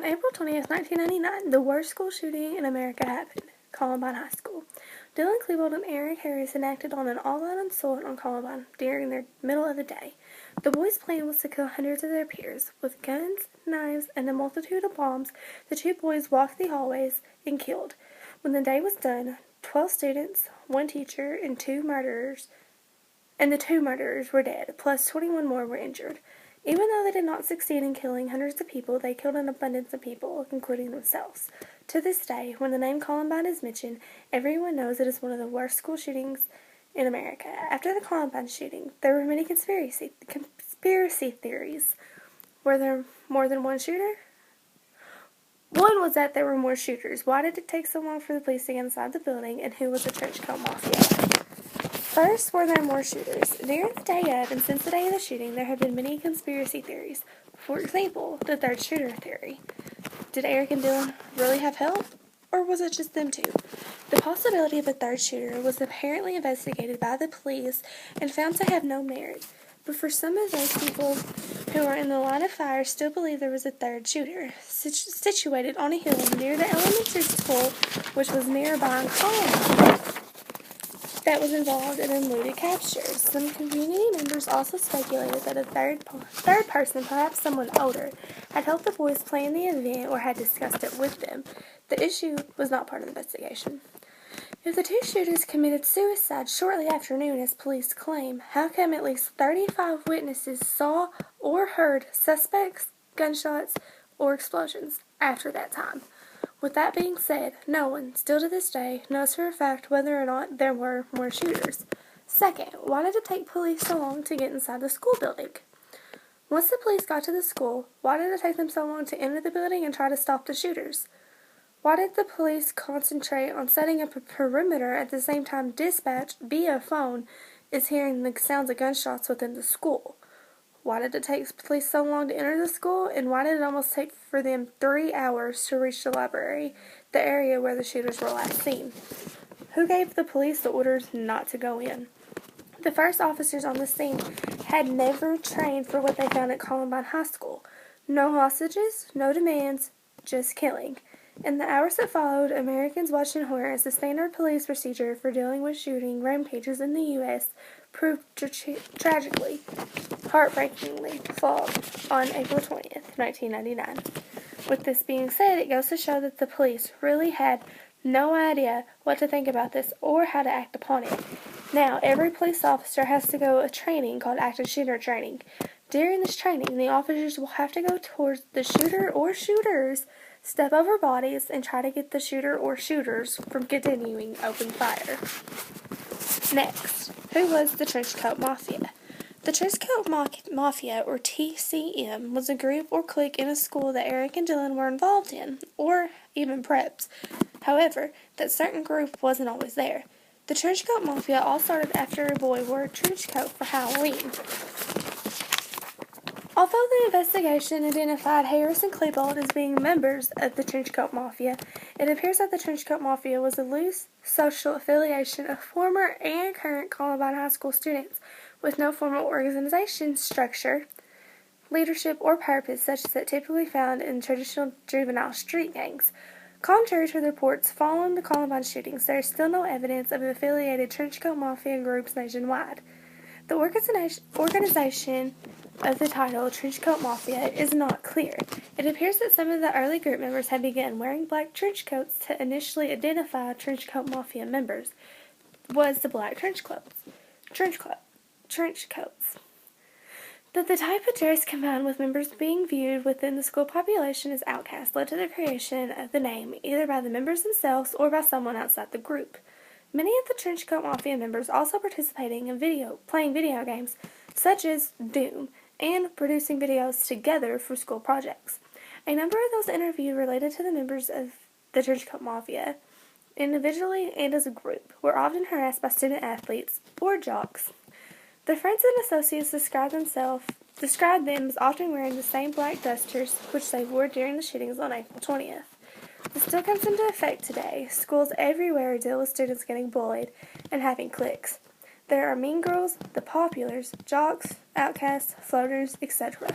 On April 20th, 1999, the worst school shooting in America happened, Columbine High School. Dylan Klebold and Eric Harris enacted on an all-out assault on Columbine during the middle of the day. The boys' plan was to kill hundreds of their peers. With guns, knives, and a multitude of bombs, the two boys walked the hallways and killed. When the day was done, 12 students, one teacher, and the two murderers were dead, plus 21 more were injured. Even though they did not succeed in killing hundreds of people, they killed an abundance of people, including themselves. To this day, when the name Columbine is mentioned, everyone knows it is one of the worst school shootings in America. After the Columbine shooting, there were many conspiracy theories. Were there more than one shooter? One was that there were more shooters. Why did it take so long for the police to get inside the building, and who was the Trenchcoat Mafia? First, were there more shooters? During the day of and since the day of the shooting, there have been many conspiracy theories. For example, the third shooter theory. Did Eric and Dylan really have help? Or was it just them two? The possibility of a third shooter was apparently investigated by the police and found to have no merit. But for some of those people who were in the line of fire still believe there was a third shooter, situated on a hill near the elementary school, which was nearby in Columbine, that was involved in a looted capture. Some community members also speculated that a third person, perhaps someone older, had helped the boys plan the event or had discussed it with them. The issue was not part of the investigation. If the two shooters committed suicide shortly after noon, as police claim, how come at least 35 witnesses saw or heard suspects, gunshots, or explosions after that time? With that being said, no one, still to this day, knows for a fact whether or not there were more shooters. Second, why did it take police so long to get inside the school building? Once the police got to the school, why did it take them so long to enter the building and try to stop the shooters? Why did the police concentrate on setting up a perimeter at the same time dispatch via phone is hearing the sounds of gunshots within the school? Why did it take police so long to enter the school, and why did it almost take for them 3 hours to reach the library, the area where the shooters were last seen? Who gave the police the orders not to go in? The first officers on the scene had never trained for what they found at Columbine High School. No hostages, no demands, just killing. In the hours that followed, Americans watched in horror as the standard police procedure for dealing with shooting rampages in the U.S. proved tragically, heartbreakingly flawed on April 20th, 1999. With this being said, it goes to show that the police really had no idea what to think about this or how to act upon it. Now, every police officer has to go a training called active shooter training. During this training, the officers will have to go towards the shooter or shooters, step over bodies, and try to get the shooter or shooters from continuing open fire. Next, who was the Trenchcoat Mafia? The Trenchcoat Mafia, or TCM, was a group or clique in a school that Eric and Dylan were involved in, or even preps. However, that certain group wasn't always there. The Trenchcoat Mafia all started after a boy wore a trench coat for Halloween. Although the investigation identified Harris and Klebold as being members of the Trenchcoat Mafia, it appears that the Trenchcoat Mafia was a loose social affiliation of former and current Columbine High School students with no formal organization structure, leadership, or purpose such as that typically found in traditional juvenile street gangs. Contrary to the reports following the Columbine shootings, there is still no evidence of affiliated Trenchcoat Mafia groups nationwide. The organization of the title Trenchcoat Mafia is not clear. It appears that some of the early group members had begun wearing black trench coats to initially identify Trenchcoat Mafia members. Was the black trench coats. That the type of dress combined with members being viewed within the school population as outcasts led to the creation of the name either by the members themselves or by someone outside the group. Many of the Trenchcoat Mafia members also participating in playing video games such as Doom and producing videos together for school projects. A number of those interviewed related to the members of the Trenchcoat Mafia, individually and as a group, were often harassed by student athletes or jocks. Their friends and associates described them as often wearing the same black dusters which they wore during the shootings on April 20th. This still comes into effect today. Schools everywhere deal with students getting bullied and having cliques. There are mean girls, the populars, jocks, outcasts, floaters, etc.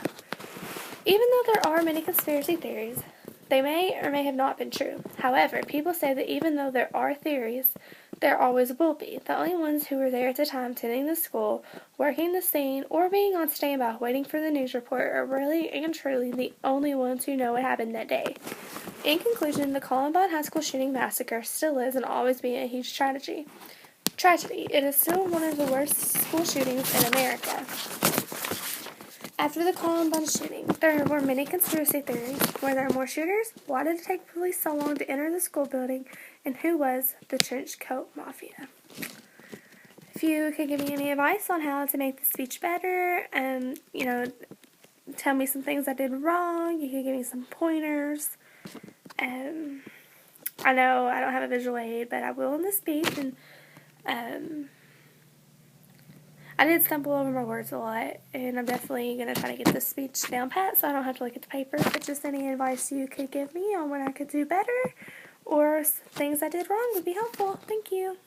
Even though there are many conspiracy theories, They may or may have not been true. However, people say that even though there are theories, there always will be. The only ones who were there at the time tending the school, working the scene, or being on standby waiting for the news report are really and truly the only ones who know what happened that day. In conclusion, the Columbine High School shooting massacre still is and always be a huge tragedy. It is still one of the worst school shootings in America. After the Columbine shooting, there were many conspiracy theories. Were there more shooters? Why did it take police so long to enter the school building? And who was the trench coat mafia? If you could give me any advice on how to make the speech better, tell me some things I did wrong. You could give me some pointers. I know I don't have a visual aid, but I will in the speech, and I did stumble over my words a lot, and I'm definitely going to try to get this speech down pat so I don't have to look at the paper, but just any advice you could give me on what I could do better or things I did wrong would be helpful. Thank you.